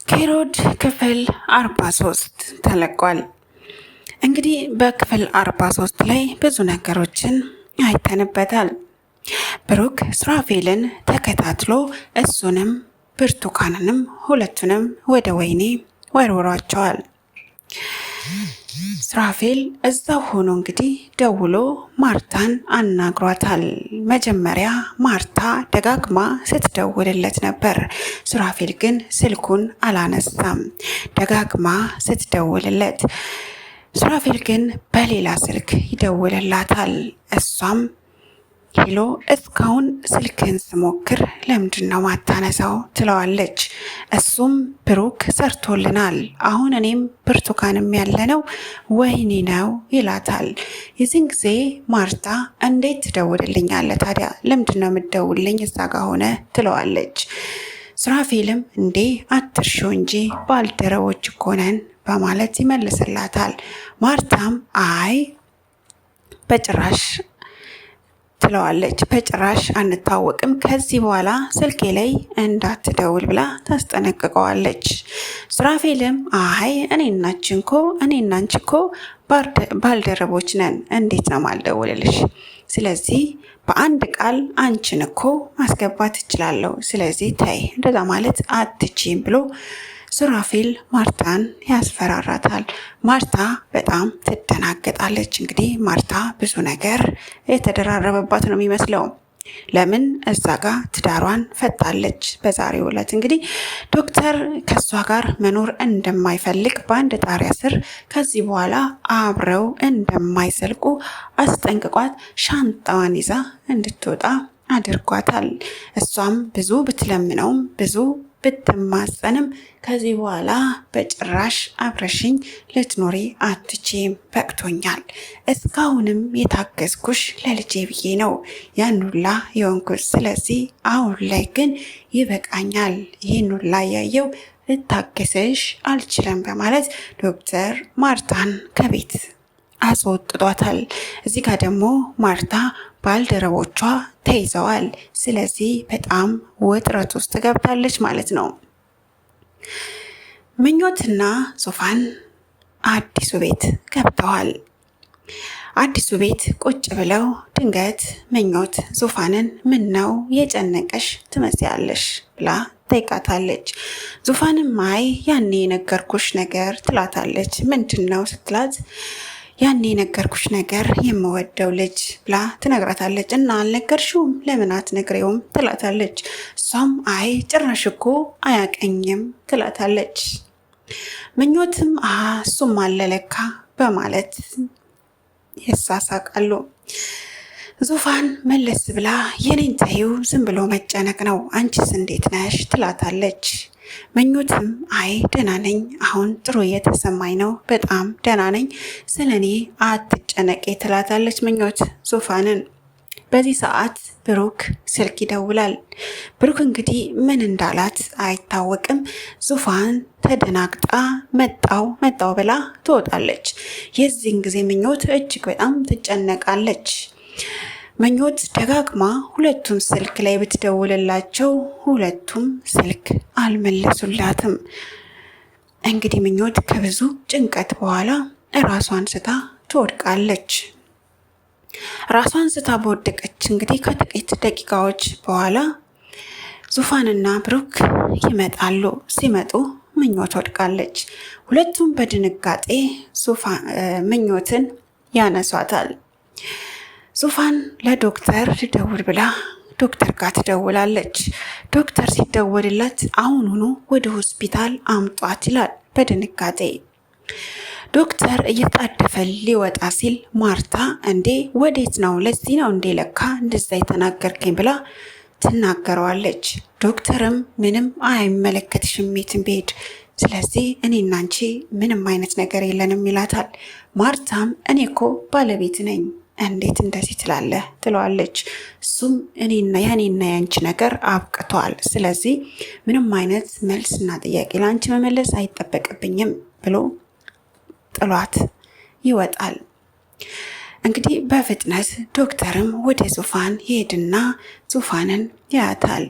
ኬሮድ ክፍል 43 ተለቋል። እንግዲህ በክፍል 43 ላይ ብዙ ነገሮችን አይተንበታል። ብሩክ ሱራፌልን ተከታትሎ እሱንም ብርቱካንንም ሁለቱንም ወደ ወህኒ ወርውሯቸዋል። ሱራፌል እዛው ሆኖ እንግዲህ ደውሎ ማርታን አናግሯታል። መጀመሪያ ማርታ ደጋግማ ስትደውልለት ነበር። ሱራፌል ግን ስልኩን አላነሳም። ደጋግማ ስትደውልለት ሱራፌል ግን በሌላ ስልክ ይደውልላታል። እሷም ሄሎ፣ እስካሁን ስልክን ስሞክር ለምንድነው ማታነሳው ትለዋለች። እሱም ብሩክ ሰርቶልናል፣ አሁን እኔም ብርቱካንም ያለነው ወህኒ ነው ይላታል። የዚህን ጊዜ ማርታ እንዴት ትደውልልኛለህ ታዲያ? ለምንድነው የምትደውልልኝ እዛ ጋ ሆነ ትለዋለች። ሱራፌልም እንዴ አትርሺው እንጂ ባልደረቦች እኮ ነን በማለት ይመልስላታል። ማርታም አይ በጭራሽ ትለዋለች። በጭራሽ አንታወቅም፣ ከዚህ በኋላ ስልኬ ላይ እንዳትደውል ብላ ታስጠነቅቀዋለች። ሱራፌልም አይ እኔና አንቺ እኮ ባልደረቦች ነን፣ እንዴት ነው ማልደውልልሽ? ስለዚህ በአንድ ቃል አንቺን እኮ ማስገባት እችላለሁ፣ ስለዚህ ተይ እንደዛ ማለት አትችይም ብሎ ሱራፌል ማርታን ያስፈራራታል። ማርታ በጣም ትደናገጣለች። እንግዲህ ማርታ ብዙ ነገር የተደራረበባት ነው የሚመስለው። ለምን እዛ ጋር ትዳሯን ፈታለች። በዛሬው ዕለት እንግዲህ ዶክተር ከሷ ጋር መኖር እንደማይፈልግ በአንድ ጣሪያ ስር ከዚህ በኋላ አብረው እንደማይዘልቁ አስጠንቅቋት ሻንጣዋን ይዛ እንድትወጣ አድርጓታል። እሷም ብዙ ብትለምነውም ብዙ ብትማጸንም ከዚህ በኋላ በጭራሽ አብረሽኝ ልትኖሪ አትችይም፣ በቅቶኛል። እስካሁንም የታገዝኩሽ ለልጄ ብዬ ነው ያን ሁላ የሆንኩት። ስለዚህ አሁን ላይ ግን ይበቃኛል። ይህን ሁላ ያየው ልታገስሽ አልችልም በማለት ዶክተር ማርታን ከቤት አስወጥቷታል። እዚህ ጋር ደግሞ ማርታ ባልደረቦቿ ተይዘዋል። ስለዚህ በጣም ውጥረት ውስጥ ገብታለች ማለት ነው። ምኞትና ዙፋን አዲሱ ቤት ገብተዋል። አዲሱ ቤት ቁጭ ብለው ድንገት ምኞት ዙፋንን ምን ነው የጨነቀሽ ትመስያለሽ ብላ ጠይቃታለች። ዙፋንም አይ ያኔ የነገርኩሽ ነገር ትላታለች። ምንድን ነው ስትላት ያኔ የነገርኩሽ ነገር የምወደው ልጅ ብላ ትነግራታለች። እና አልነገርሽውም? ለምን አትነግሬውም? ትላታለች። እሷም አይ ጭራሽ እኮ አያቀኝም ትላታለች። ምኞትም እሱም አለለካ በማለት ይሳሳቃሉ። ዙፋን መለስ ብላ የኔን ተይው፣ ዝም ብሎ መጨነቅ ነው፣ አንቺስ እንዴት ነሽ ትላታለች። ምኞትም አይ ደህና ነኝ፣ አሁን ጥሩ እየተሰማኝ ነው፣ በጣም ደህና ነኝ፣ ስለኔ አትጨነቂ ትላታለች ምኞት ዙፋንን። በዚህ ሰዓት ብሩክ ስልክ ይደውላል። ብሩክ እንግዲህ ምን እንዳላት አይታወቅም። ዙፋን ተደናግጣ መጣው ብላ ትወጣለች። የዚህን ጊዜ ምኞት እጅግ በጣም ትጨነቃለች። ምኞት ደጋግማ ሁለቱም ስልክ ላይ ብትደውልላቸው ሁለቱም ስልክ አልመለሱላትም። እንግዲህ ምኞት ከብዙ ጭንቀት በኋላ ራሷን ስታ ትወድቃለች። ራሷን ስታ በወደቀች እንግዲህ ከጥቂት ደቂቃዎች በኋላ ዙፋንና ብሩክ ይመጣሉ። ሲመጡ ምኞት ወድቃለች። ሁለቱም በድንጋጤ ምኞትን ያነሷታል። ዙፋን ለዶክተር ልደውል ብላ ዶክተር ጋር ትደውላለች። ዶክተር ሲደወልላት አሁኑኑ ወደ ሆስፒታል አምጧት ይላል በድንጋጤ። ዶክተር እየጣደፈ ሊወጣ ሲል ማርታ እንዴ ወዴት ነው? ለዚህ ነው እንዴ ለካ እንደዛ የተናገርከኝ ብላ ትናገረዋለች። ዶክተርም ምንም አይመለከትሽም የትም ብሄድ፣ ስለዚህ እኔና አንቺ ምንም አይነት ነገር የለንም ይላታል። ማርታም እኔ እኮ ባለቤት ነኝ እንዴት እንደዚህ ትላለህ ትለዋለች። እሱም ያኔና ያንቺ ነገር አብቅቷል፣ ስለዚህ ምንም አይነት መልስና ጥያቄ ለአንቺ መመለስ አይጠበቅብኝም ብሎ ጥሏት ይወጣል። እንግዲህ በፍጥነት ዶክተርም ወደ ዙፋን ይሄድና ዙፋንን ያያታል።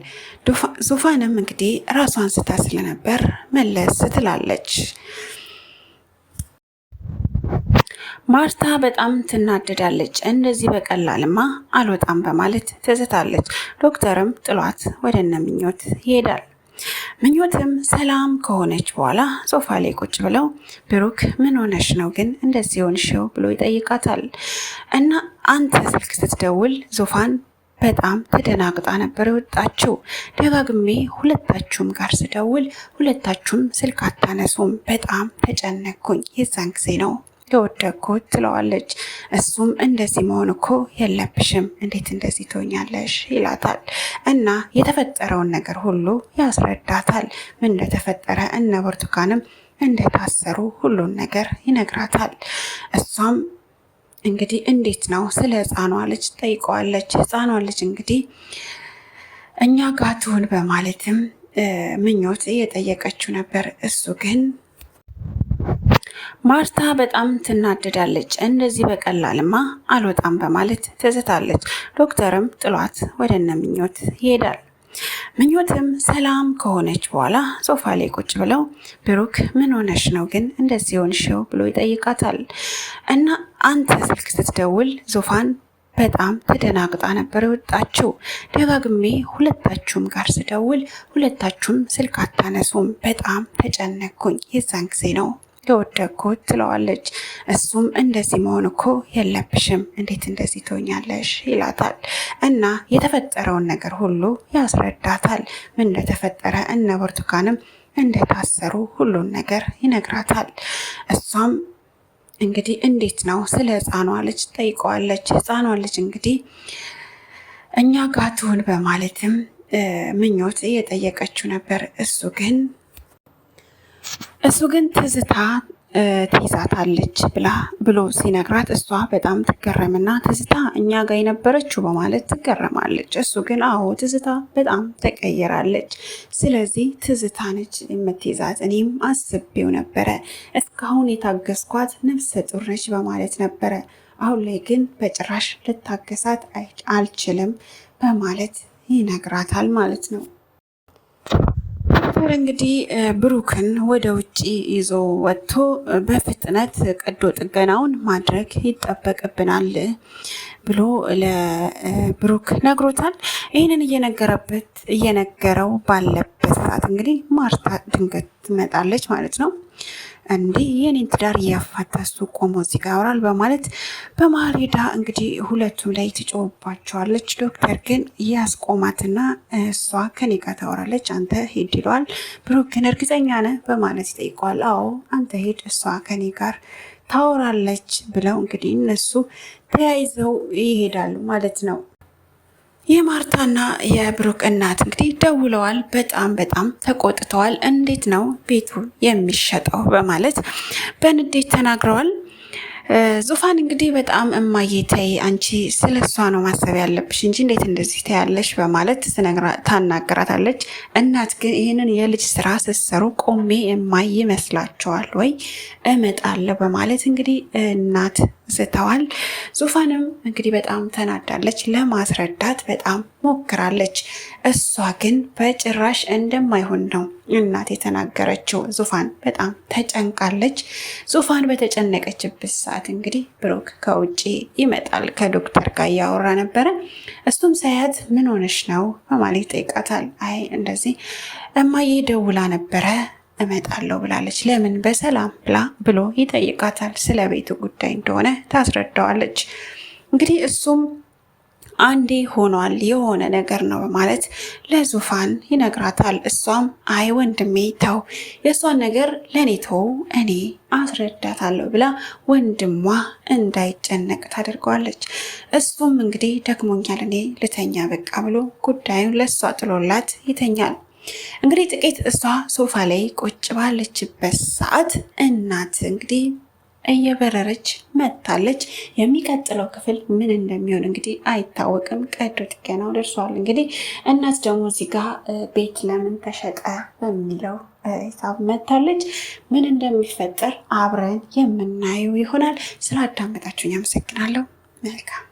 ዙፋንም እንግዲህ ራሷን ስታ ስለነበር መለስ ትላለች። ማርታ በጣም ትናደዳለች። እንደዚህ በቀላልማ አልወጣም በማለት ትዝታለች። ዶክተርም ጥሏት ወደ እነ ምኞት ይሄዳል። ምኞትም ሰላም ከሆነች በኋላ ሶፋ ላይ ቁጭ ብለው ብሩክ ምን ሆነሽ ነው ግን እንደዚህ ሆንሽው ብሎ ይጠይቃታል። እና አንተ ስልክ ስትደውል ዙፋን በጣም ተደናግጣ ነበር የወጣችው። ደጋግሜ ሁለታችሁም ጋር ስደውል ሁለታችሁም ስልክ አታነሱም። በጣም ተጨነቅኩኝ። የዛን ጊዜ ነው የወደኩት ትለዋለች። እሱም እንደዚህ መሆን እኮ የለብሽም፣ እንዴት እንደዚህ ትሆኛለሽ ይላታል። እና የተፈጠረውን ነገር ሁሉ ያስረዳታል። ምን እንደተፈጠረ እነ ብርቱካንም እንደታሰሩ ሁሉን ነገር ይነግራታል። እሷም እንግዲህ እንዴት ነው ስለ ህፃኗ ልጅ ጠይቀዋለች። ህፃኗ ልጅ እንግዲህ እኛ ጋር ትሁን በማለትም ምኞት እየጠየቀችው ነበር። እሱ ግን ማርታ በጣም ትናደዳለች። እንደዚህ በቀላልማ አልወጣም በማለት ትዝታለች። ዶክተርም ጥሏት ወደ እነ ምኞት ይሄዳል። ምኞትም ሰላም ከሆነች በኋላ ሶፋ ላይ ቁጭ ብለው ብሩክ ምን ሆነሽ ነው ግን እንደዚህ ሆንሽው ብሎ ይጠይቃታል። እና አንተ ስልክ ስትደውል ዙፋን በጣም ተደናግጣ ነበር የወጣችው። ደጋግሜ ሁለታችሁም ጋር ስደውል ሁለታችሁም ስልክ አታነሱም። በጣም ተጨነቅኩኝ። የዛን ጊዜ ነው የወደኩት ትለዋለች። እሱም እንደዚህ መሆን እኮ የለብሽም፣ እንዴት እንደዚህ ትሆኛለሽ ይላታል። እና የተፈጠረውን ነገር ሁሉ ያስረዳታል። ምን እንደተፈጠረ እነ ብርቱካንም እንደታሰሩ ሁሉን ነገር ይነግራታል። እሷም እንግዲህ እንዴት ነው ስለ ህፃኗ ልጅ ጠይቀዋለች። ህፃኗ ልጅ እንግዲህ እኛ ጋር ትሁን በማለትም ምኞት እየጠየቀችው ነበር። እሱ ግን ትዝታ ትይዛታለች ብሎ ሲነግራት እሷ በጣም ትገረምና ትዝታ እኛ ጋር የነበረችው በማለት ትገረማለች። እሱ ግን አዎ ትዝታ በጣም ተቀይራለች፣ ስለዚህ ትዝታ ነች የምትይዛት፣ እኔም አስቤው ነበረ፣ እስካሁን የታገስኳት ነፍሰ ጡር ነች በማለት ነበረ፣ አሁን ላይ ግን በጭራሽ ልታገሳት አልችልም በማለት ይነግራታል ማለት ነው። እንግዲህ ብሩክን ወደ ውጭ ይዞ ወጥቶ በፍጥነት ቀዶ ጥገናውን ማድረግ ይጠበቅብናል ብሎ ለብሩክ ነግሮታል። ይህንን እየነገረው ባለበት ሰዓት እንግዲህ ማርታ ድንገት ትመጣለች ማለት ነው። እንዲህ የኔን ትዳር እያፋታ እሱ ቆሞ እዚህ ጋር ያወራል በማለት በመሀል ሄዳ እንግዲህ ሁለቱም ላይ ትጮህባቸዋለች። ዶክተር ግን ያስቆማትና እሷ ከኔ ጋር ታወራለች፣ አንተ ሂድ ይለዋል። ብሩክ ግን እርግጠኛ ነህ በማለት ይጠይቀዋል። አዎ አንተ ሂድ፣ እሷ ከኔ ጋር ታወራለች ብለው እንግዲህ እነሱ ተያይዘው ይሄዳሉ ማለት ነው። የማርታና የብሩክ እናት እንግዲህ ደውለዋል። በጣም ተቆጥተዋል። እንዴት ነው ቤቱ የሚሸጠው በማለት በንዴት ተናግረዋል። ዙፋን እንግዲህ በጣም እማዬ ተይ፣ አንቺ ስለ እሷ ነው ማሰብ ያለብሽ እንጂ እንዴት እንደዚህ ተያለሽ በማለት ታናገራታለች። እናት ግን ይህንን የልጅ ስራ ስትሰሩ ቆሜ እማዬ ይመስላችኋል ወይ? እመጣለሁ በማለት እንግዲህ እናት ዝተዋል። ዙፋንም እንግዲህ በጣም ተናዳለች። ለማስረዳት በጣም ሞክራለች። እሷ ግን በጭራሽ እንደማይሆን ነው እናት የተናገረችው። ዙፋን በጣም ተጨንቃለች። ዙፋን በተጨነቀችበት ሰዓት እንግዲህ ብሩክ ከውጭ ይመጣል። ከዶክተር ጋር እያወራ ነበረ። እሱም ሳያት ምን ሆነሽ ነው በማለት ይጠይቃታል። አይ እንደዚህ እማዬ ደውላ ነበረ እመጣለሁ ብላለች። ለምን በሰላም ብሎ ይጠይቃታል። ስለ ቤቱ ጉዳይ እንደሆነ ታስረዳዋለች። እንግዲህ እሱም አንዴ ሆኗል የሆነ ነገር ነው በማለት ለዙፋን ይነግራታል። እሷም አይ ወንድሜ ተው፣ የእሷን ነገር ለእኔ ተው፣ እኔ አስረዳታለሁ ብላ ወንድሟ እንዳይጨነቅ ታደርገዋለች። እሱም እንግዲህ ደክሞኛል እኔ ልተኛ በቃ ብሎ ጉዳዩን ለእሷ ጥሎላት ይተኛል። እንግዲህ ጥቂት እሷ ሶፋ ላይ ቁጭ ባለችበት ሰዓት እናት እንግዲህ እየበረረች መጥታለች። የሚቀጥለው ክፍል ምን እንደሚሆን እንግዲህ አይታወቅም። ቀዶ ጥገናው ደርሷል። እንግዲህ እናት ደግሞ እዚህ ጋር ቤት ለምን ተሸጠ በሚለው ሂሳብ መጥታለች። ምን እንደሚፈጠር አብረን የምናየው ይሆናል። ስላዳመጣችሁኝ አመሰግናለሁ። መልካም